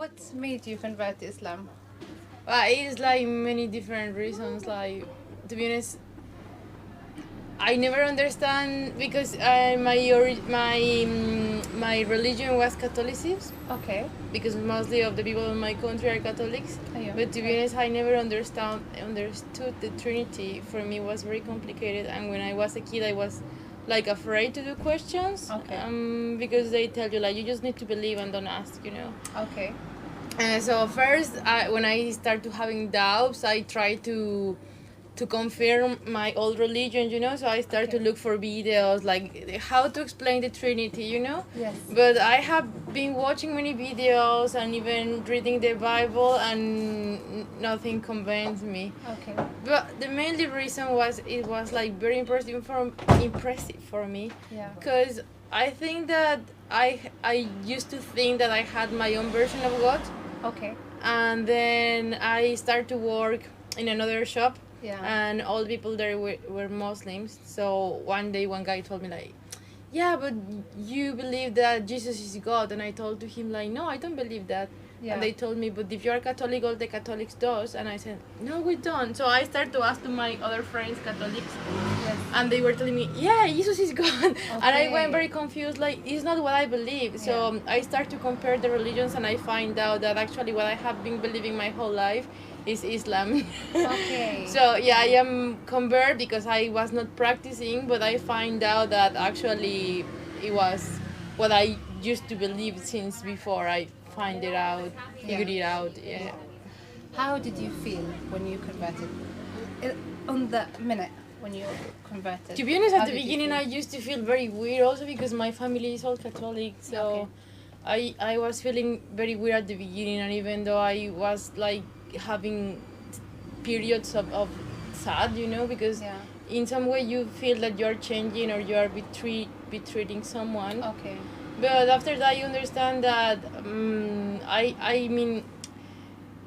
what made you convert to Islam? It's like many different reasons. Like, to be honest, I never understand because my religion was Catholicism Okay. because mostly of the people in my country are Catholics. Yeah. But to be honest, I never understood the Trinity. For me, it was very complicated, and when I was a kid, I was like afraid to do questions. Okay. Because they tell you like you just need to believe and don't ask. Okay. So first, when I started having doubts, I tried to confirm my old religion, so I started to look for videos like how to explain the Trinity. Yes. But I have been watching many videos and even reading the Bible, and nothing convinced me. Okay. But the mainly reason was it was like very impressive for me. Yeah. Because I think that I used to think that I had my own version of God, Okay. and then I started to work in another shop, Yeah. and all the people there were Muslims. So one day one guy told me like, yeah, but you believe that Jesus is God, and I told to him like, no, I don't believe that. Yeah. And they told me, but if you're Catholic, all the Catholics does. And I said, no, we don't. So I started to ask to my other friends, Catholics, Yes. and they were telling me, yeah, Jesus is God. And I Okay. went very confused, like, it's not what I believe. So I start to compare the religions, and I find out that actually what I have been believing my whole life is Islam. Okay. So yeah, I am convert because I was not practicing, but I find out that actually it was what I used to believe since before I find it out, figured it out. Yeah. How did you feel when you converted? On the minute when you converted. To be honest, how at the did you beginning feel? I used to feel very weird also because my family is all Catholic. So I was feeling very weird at the beginning, and even though I was like having periods of sad, because Yeah. in some way you feel that you're changing or you are betraying someone. Okay. But after that you understand that I mean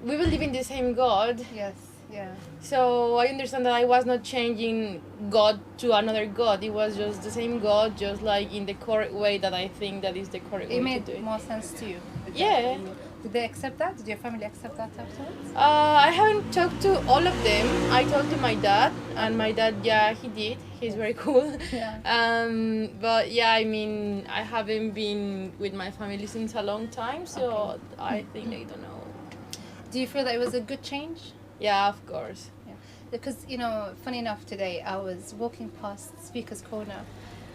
we believe in the same God. Yes. Yeah. So I understand that I was not changing God to another God. It was just the same God, just like in the correct way that I think that is the correct It way made to do it. more sense to you. Yeah. Did they accept that? Did your family accept that afterwards? I haven't talked to all of them. I talked to my dad, and my dad, yeah, he did. He's very cool. Yeah. But yeah, I mean, I haven't been with my family since a long time, so I think they don't know. Do you feel that it was a good change? Yeah, of course. Yeah. Because, funny enough, today I was walking past Speaker's Corner,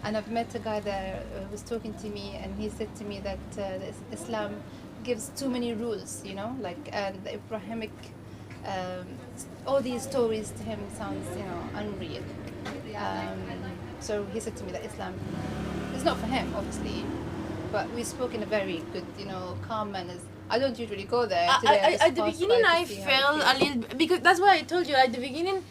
and I've met a guy there who was talking to me, and he said to me that Islam gives too many rules, and the Abrahamic, all these stories to him sounds, unreal. So he said to me that Islam is not for him, obviously, but we spoke in a very good, calm manners. I don't usually go there. Today I just At the passed beginning, by to I see how it felt a feels. little because that's why I told you at the beginning.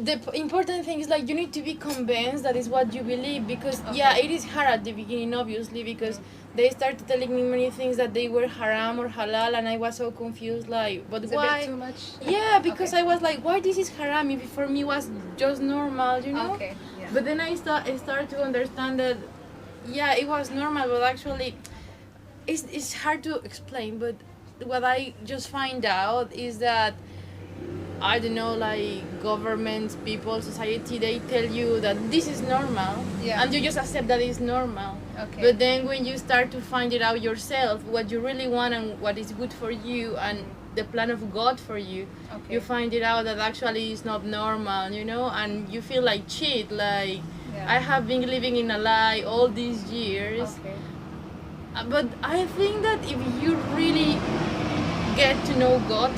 The important thing is like you need to be convinced that is what you believe, because yeah, it is hard at the beginning, obviously, because they started telling me many things that they were haram or halal, and I was so confused, like, but It's why? a bit too much. Yeah, because Okay. I was like, why this is haram if for me was just normal. Okay. Yeah. But then I started to understand that yeah, it was normal, but actually it's hard to explain. But what I just find out is that I don't know, like governments, people, society, they tell you that this is normal, Yeah. and you just accept that it's normal. Okay. But then when you start to find it out yourself, what you really want and what is good for you and the plan of God for you, Okay. you find it out that actually it's not normal, and you feel like cheat, like Yeah. I have been living in a lie all these years. Okay. But I think that if you really get to know God,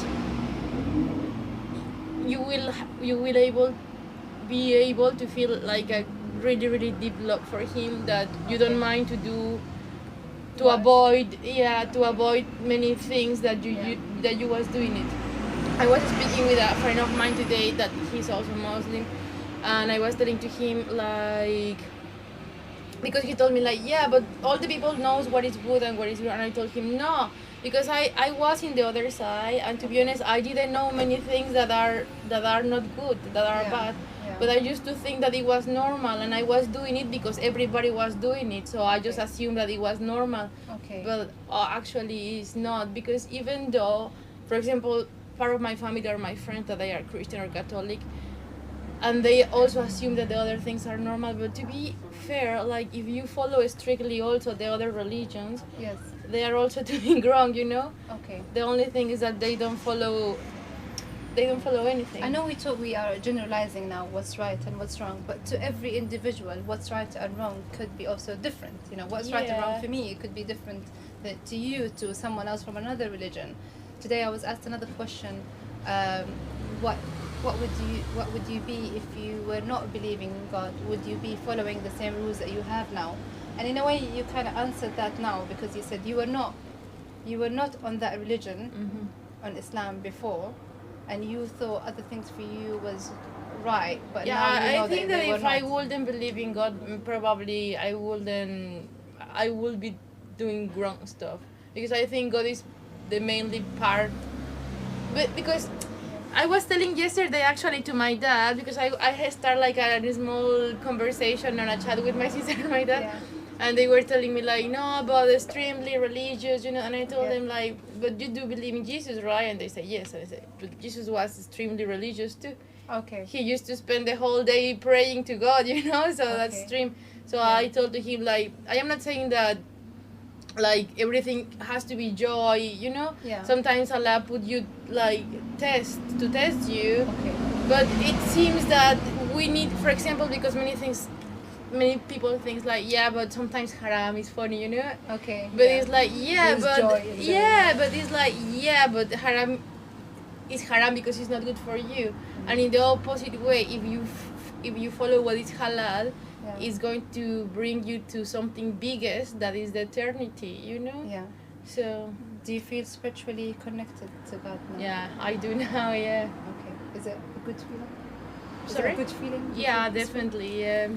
you will be able to feel like a really really deep love for Him that you don't mind to do to What? avoid many things that you was doing it. I was speaking with a friend of mine today that he's also Muslim, and I was telling to him like, because he told me like, yeah, but all the people knows what is good and what is wrong, and I told him no, because I was in the other side, and to be honest, I didn't know many things that are not good, that are Yeah. bad. Yeah. But I used to think that it was normal, and I was doing it because everybody was doing it, so I just Okay. assumed that it was normal. Okay. But actually it's not, because even though, for example, part of my family are my friends that they are Christian or Catholic, and they also assume that the other things are normal. But to be fair, like if you follow strictly also the other religions, Yes. they are also doing wrong, you know. Okay. The only thing is that they don't follow anything. I know we are generalizing now what's right and what's wrong, but to every individual, what's right and wrong could be also different. You know, what's right and wrong Yeah. for me, it could be different to you, to someone else from another religion. Today I was asked another question. What would you be if you were not believing in God? Would you be following the same rules that you have now? And in a way, you kind of answered that now, because you said you were not on that religion, Mm-hmm. on Islam before, and you thought other things for you was right, but Yeah, now you know I think that they were if I not. wouldn't believe in God, probably I would be doing wrong stuff, because I think God is the mainly part. But because I was telling yesterday actually to my dad, because I had started like a small conversation on a chat with my sister and my dad, Yeah. and they were telling me like, no, but extremely religious, you know, and I told Yeah. them like, but you do believe in Jesus, right? And they said yes, and I said, but Jesus was extremely religious too. Okay. He used to spend the whole day praying to God, you know, so that's Okay. extreme. So Yeah. I told him like, I am not saying that like everything has to be joy, you know. Yeah. Sometimes Allah put you like test you, Okay. but it seems that we need, for example, because many people think like, yeah, but sometimes haram is funny, you know. Okay. But yeah. it's like, yeah, There's but joy in yeah, doing but it's like, yeah, but haram is haram because it's not good for you. And in the opposite way, if you follow what is halal, Yeah. it's going to bring you to something biggest, that is the eternity, you know. Yeah. So Do you feel spiritually connected to God now? yeah, I do now. Yeah. Okay. Is it a good feeling? Is Sorry? it a good feeling? Do you Yeah, feel peaceful? definitely. Yeah.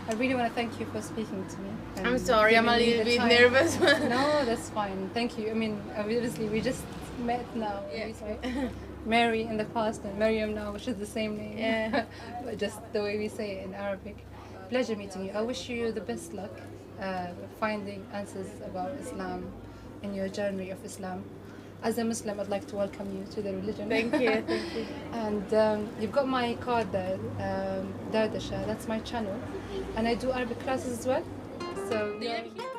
I really want to thank you for speaking to me. I'm and sorry, I'm a giving me little the bit time. nervous. No, that's fine. Thank you. I mean, obviously, we just met now. Yeah. We spoke. Mary in the past and Miriam now, which is the same name. Yeah. But just the way we say it in Arabic. Pleasure meeting you. I wish you the best luck finding answers about Islam in your journey of Islam. As a Muslim, I'd like to welcome you to the religion. Thank you, thank you. And you've got my card there, Dardasha. That's my channel, and I do Arabic classes as well. So. Do you live here?